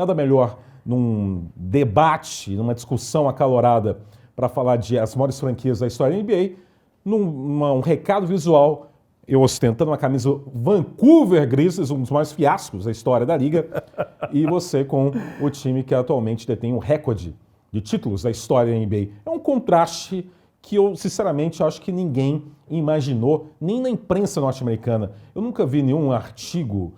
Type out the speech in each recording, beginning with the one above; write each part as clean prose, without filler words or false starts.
Nada melhor num debate, numa discussão acalorada para falar de as maiores franquias da história da NBA, um recado visual, eu ostentando uma camisa Vancouver Grizzlies, um dos maiores fiascos da história da liga, e você com o time que atualmente detém o recorde de títulos da história da NBA. É um contraste que eu, sinceramente, acho que ninguém imaginou, nem na imprensa norte-americana. Eu nunca vi nenhum artigo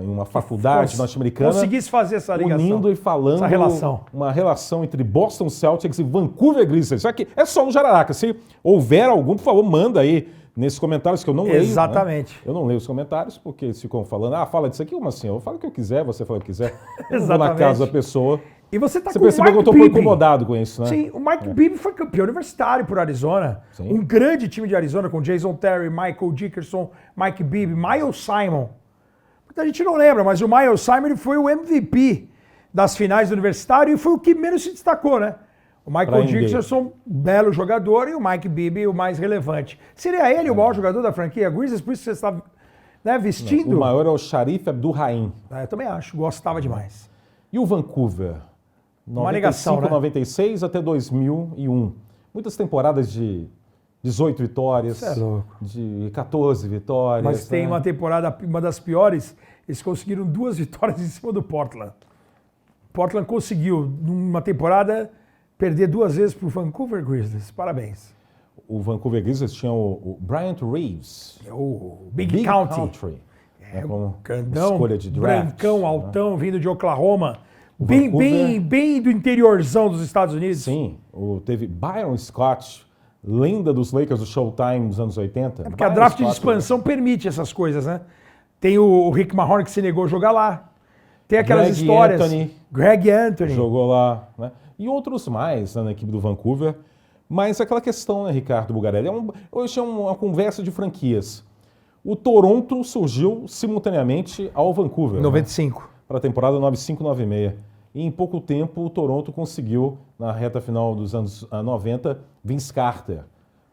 em uma faculdade norte-americana conseguisse fazer essa ligação, unindo e falando essa relação. Uma relação entre Boston Celtics e Vancouver Grizzlies. Só que é só no Jararaca. Se houver algum, por favor, manda aí nesses comentários que eu não leio. Exatamente. Né? Eu não leio os comentários porque eles ficam falando, fala disso aqui, como assim? Eu falo o que eu quiser, você fala o que quiser. Eu não vou na casa da pessoa. E você tá com percebeu que eu estou um pouco incomodado com isso, né? Sim, o Mike Bibby foi campeão universitário por Arizona. Sim. Um grande time de Arizona com Jason Terry, Michael Dickerson, Mike Bibby, Miles Simon. Muita gente não lembra, mas o Miles Simon ele foi o MVP das finais do universitário e foi o que menos se destacou, né? O Michael Dickerson, belo jogador, e o Mike Bibby, o mais relevante. Seria ele o maior jogador da franquia Grizzlies? Por isso você está vestindo? Não, o maior é o Sharif Abdul-Rahim. Eu também acho, gostava demais. E o Vancouver? Uma ligação, né? 96 até 2001. Muitas temporadas de 18 vitórias, é louco. De 14 vitórias. Mas tem uma temporada, uma das piores, eles conseguiram 2 vitórias em cima do Portland. Portland conseguiu, numa temporada, perder 2 vezes para o Vancouver Grizzlies. Parabéns. O Vancouver Grizzlies tinha o Bryant Reeves. O Big Country. Como grandão, escolha de draft. Brancão, altão, vindo de Oklahoma. Bem do interiorzão dos Estados Unidos. Sim, teve Byron Scott, lenda dos Lakers do Showtime nos anos 80. Porque a draft de expansão permite essas coisas, né? Tem o Rick Mahorn que se negou a jogar lá. Tem aquelas histórias. Greg Anthony. Jogou lá, né? E outros mais, né, na equipe do Vancouver. Mas aquela questão, né, Ricardo Bugarelli, hoje é uma conversa de franquias. O Toronto surgiu simultaneamente ao Vancouver. 95. Né? Para a temporada 95-96. E em pouco tempo o Toronto conseguiu, na reta final dos anos 90, Vince Carter,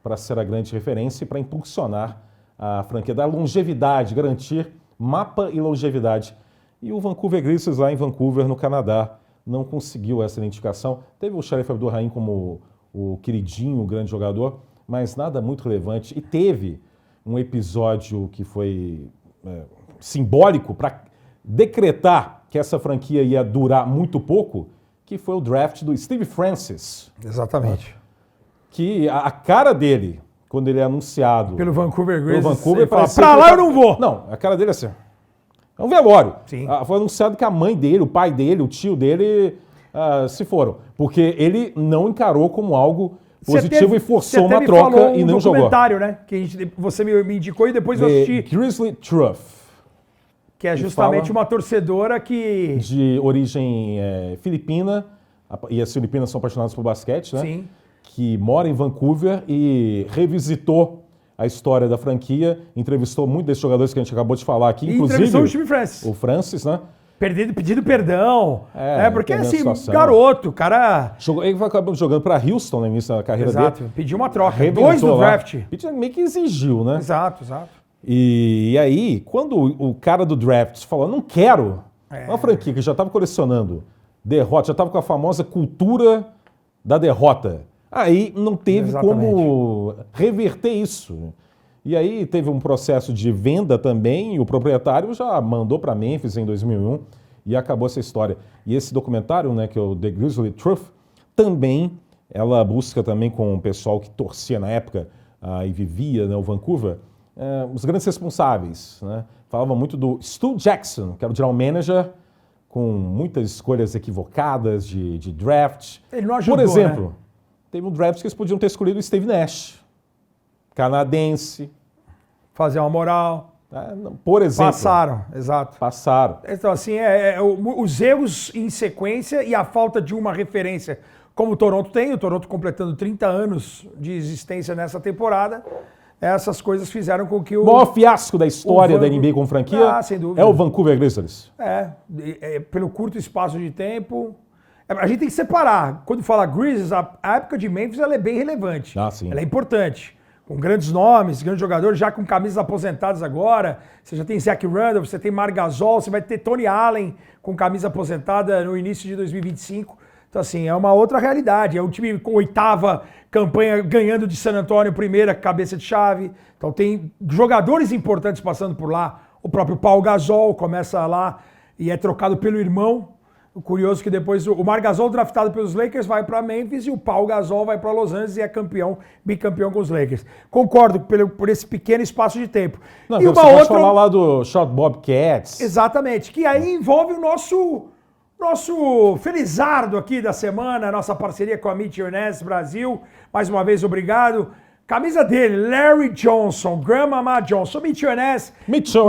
para ser a grande referência e para impulsionar a franquia, dar longevidade, garantir mapa e longevidade. E o Vancouver Grizzlies lá em Vancouver, no Canadá, não conseguiu essa identificação. Teve o Sharif Abdul-Rahim como o queridinho, o grande jogador, mas nada muito relevante. E teve um episódio que foi simbólico para decretar que essa franquia ia durar muito pouco, que foi o draft do Steve Francis. Exatamente. Que a cara dele, quando ele é anunciado... Pelo Vancouver Grizzlies, pelo Vancouver, pra lá eu não vou. Não, a cara dele é assim... É um velório. Sim. Foi anunciado que a mãe dele, o pai dele, o tio dele se foram. Porque ele não encarou como algo positivo e forçou uma troca e não jogou. Documentário, né? Que você me indicou e depois eu assisti. Grizzly Truth. Que é justamente uma torcedora que... De origem filipina, e as filipinas são apaixonadas por basquete, né? Sim. Que mora em Vancouver e revisitou a história da franquia, entrevistou muitos desses jogadores que a gente acabou de falar aqui, inclusive entrevistou o Steve Francis. O Francis, né? Pedindo perdão. Porque assim, situação. garoto, cara... Ele acabou jogando para Houston no início da carreira dele. Exato, pediu uma troca. 2 no draft. Meio que exigiu, né? Exato. E aí, quando o cara do draft falou, não quero, uma franquia que já estava colecionando derrota, já estava com a famosa cultura da derrota, aí não teve como reverter isso. E aí teve um processo de venda também, e o proprietário já mandou para Memphis em 2001 e acabou essa história. E esse documentário, né, que é o The Grizzly Truth, também, ela busca também com o pessoal que torcia na época e vivia, né, o Vancouver, os grandes responsáveis, né? Falava muito do Stu Jackson, que era o general manager, com muitas escolhas equivocadas de draft. Ele não ajudou, por exemplo, né? Teve um draft que eles podiam ter escolhido o Steve Nash, canadense. Fazer uma moral. Por exemplo. Passaram. Então, assim, os erros em sequência e a falta de uma referência, como o Toronto tem, o Toronto completando 30 anos de existência nessa temporada, essas coisas fizeram com que o maior fiasco da história da NBA com franquia sem dúvida. É o Vancouver Grizzlies. Pelo curto espaço de tempo. A gente tem que separar. Quando fala Grizzlies, a época de Memphis ela é bem relevante. Sim. Ela é importante. com grandes nomes, grandes jogadores, já com camisas aposentadas agora. Você já tem Zach Randolph, você tem Marc Gasol, você vai ter Tony Allen com camisa aposentada no início de 2025. Então, assim, é uma outra realidade. É um time com 8ª campanha ganhando de San Antonio, primeira cabeça de chave. Então, tem jogadores importantes passando por lá. O próprio Paul Gasol começa lá e é trocado pelo irmão. O curioso é que depois o Marc Gasol, draftado pelos Lakers, vai para Memphis e o Paul Gasol vai para Los Angeles e é bicampeão com os Lakers. Concordo por esse pequeno espaço de tempo. Não, e uma outra... pode falar lá do Shot Bobcats. Exatamente, que aí envolve o nosso felizardo aqui da semana, nossa parceria com a Meet Your Ness Brasil. Mais uma vez, obrigado. Camisa dele, Larry Johnson, Grandmama Johnson, Meet Your Ness.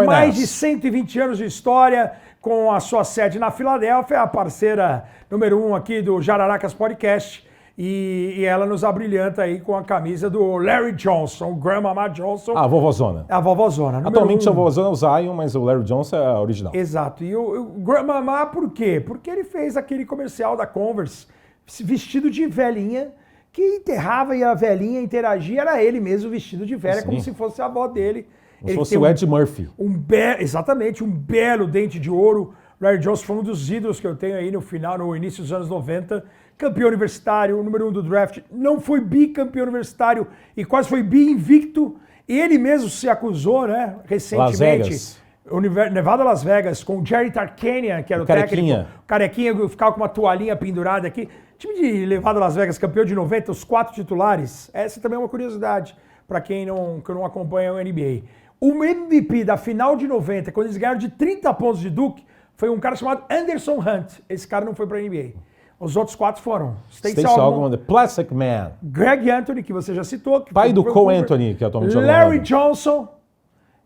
Mais de 120 anos de história, com a sua sede na Filadélfia, a parceira número 1 aqui do Jararacas Podcast. E ela nos abrilhanta aí com a camisa do Larry Johnson, Grandmama Johnson. A vovozona. A vovozona. Atualmente a vovozona é o Zion, mas o Larry Johnson é a original. Exato. E o Grandmama por quê? Porque ele fez aquele comercial da Converse, vestido de velhinha, que enterrava e a velhinha interagia, era ele mesmo vestido de velha, como se fosse a avó dele. Como se fosse o Ed Murphy. Exatamente, um belo dente de ouro. Larry Johnson foi um dos ídolos que eu tenho aí no início dos anos 90. Campeão universitário, número 1 do draft. Não foi bicampeão universitário e quase foi bi-invicto. Ele mesmo se acusou, né, recentemente. Nevada, Las Vegas, com o Jerry Tarkanian, que era o técnico. O carequinha ficava com uma toalhinha pendurada aqui. Time de Nevada, Las Vegas, campeão de 90, os 4 titulares. Essa também é uma curiosidade para quem não acompanha o NBA. O MVP da final de 90, quando eles ganharam de 30 pontos de Duke, foi um cara chamado Anderson Hunt. Esse cara não foi para a NBA. Os outros 4 foram Stacey Augmon, The Plastic Man. Greg Anthony, que você já citou. Pai do Cole Anthony, que é atualmente Larry Johnson.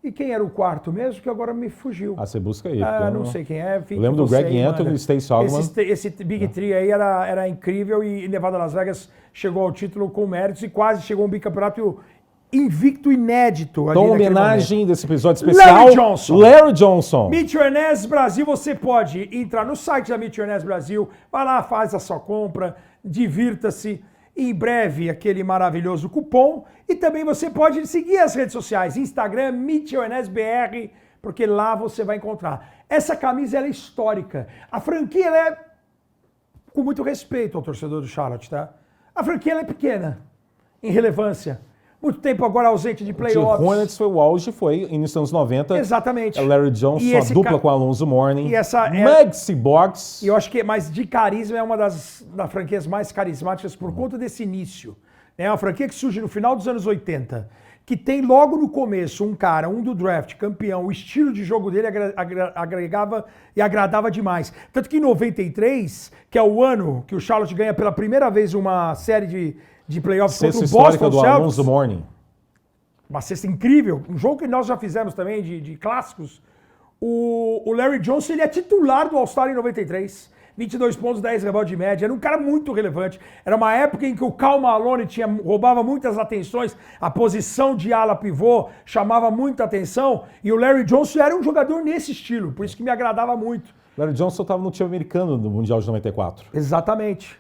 E quem era o quarto mesmo, que agora me fugiu. Você busca aí. Não sei quem é. Eu lembro do Greg Anthony e Stacey Augmon. Esse Big Three aí era incrível e Nevada, Las Vegas chegou ao título com méritos e quase chegou a um bicampeonato invicto inédito. Então, homenagem desse episódio especial, Larry Johnson. Meet Your Ness Brasil, você pode entrar no site da Meet Your Ness Brasil, vai lá, faz a sua compra, divirta-se. Em breve, aquele maravilhoso cupom. E também você pode seguir as redes sociais, Instagram, Meet Your Ness BR, porque lá você vai encontrar. Essa camisa ela é histórica. A franquia ela é, com muito respeito ao torcedor do Charlotte, tá? A franquia ela é pequena, em relevância. Muito tempo agora ausente de playoffs. O Hornets foi o auge, foi início dos anos 90. Exatamente. É Larry Johnson, a dupla com Alonzo Mourning. E essa Maxi Box. E eu acho que, mas de carisma, é uma das franquias mais carismáticas por conta desse início. É uma franquia que surge no final dos anos 80, que tem logo no começo um do draft, campeão. O estilo de jogo dele agregava e agradava demais. Tanto que em 93, que é o ano que o Charlotte ganha pela primeira vez uma série de playoffs contra o Boston do Celtics. Alonzo Mourning. Uma cesta incrível. Um jogo que nós já fizemos também de clássicos. O Larry Johnson ele é titular do All-Star em 93. 22 pontos, 10 rebotes de média. Era um cara muito relevante. Era uma época em que o Karl Malone roubava muitas atenções. A posição de ala pivô chamava muita atenção. E o Larry Johnson era um jogador nesse estilo. Por isso que me agradava muito. Larry Johnson estava no time americano no Mundial de 94. Exatamente.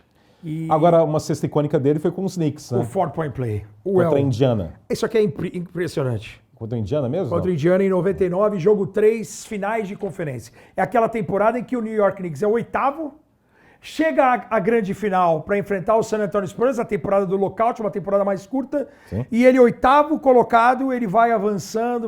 Agora, uma cesta icônica dele foi com os Knicks, né? O 4-point play. Contra a Indiana. Isso aqui é impressionante. Contra a Indiana mesmo? Contra a Indiana em 99, jogo 3, finais de conferência. É aquela temporada em que o New York Knicks é o 8º, chega à grande final para enfrentar o San Antonio Spurs, a temporada do lockout, uma temporada mais curta. Sim. E ele, 8º colocado, ele vai avançando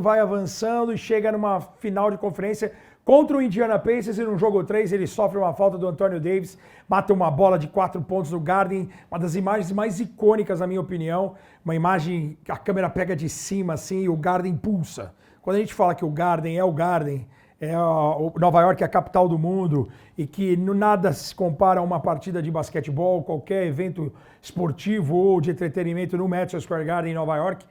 e chega numa final de conferência contra o Indiana Pacers e no jogo 3 ele sofre uma falta do Anthony Davis, mata uma bola de 4 pontos no Garden, uma das imagens mais icônicas, na minha opinião. Uma imagem que a câmera pega de cima assim e o Garden pulsa. Quando a gente fala que o Garden, o Nova York é a capital do mundo e que nada se compara a uma partida de basquetebol, qualquer evento esportivo ou de entretenimento no Madison Square Garden em Nova York,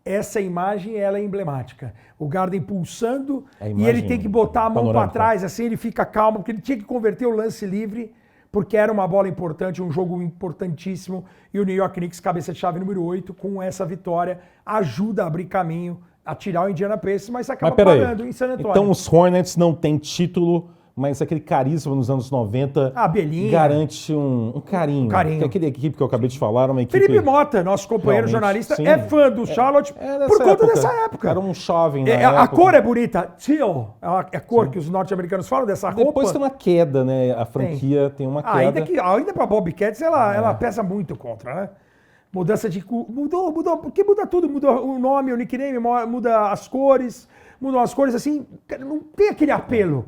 essa imagem ela é emblemática. O Garden pulsando e ele tem que botar a mão para trás, assim ele fica calmo, porque ele tinha que converter o lance livre, porque era uma bola importante, um jogo importantíssimo. E o New York Knicks, cabeça de chave número 8, com essa vitória, ajuda a abrir caminho, a tirar o Indiana Pacers, mas acaba parando em San Antonio. Então os Hornets não têm título, mas aquele carisma nos anos 90 A Belinha. garante um carinho. Carinho. Porque aquele equipe que eu acabei de falar era uma equipe... Felipe Mota, nosso companheiro Realmente, jornalista, sim. é fã do Charlotte dessa por conta dessa época. Era um jovem na A época. cor é bonita. Teal, é a cor que os norte-americanos falam dessa roupa. Depois tem uma queda, né? A franquia tem uma queda. Ainda pra Bobcats, ela pesa muito contra, né? Mudança de... Mudou, porque muda tudo. Muda o nome, o nickname, muda as cores. Mudam as cores, assim, não tem aquele apelo.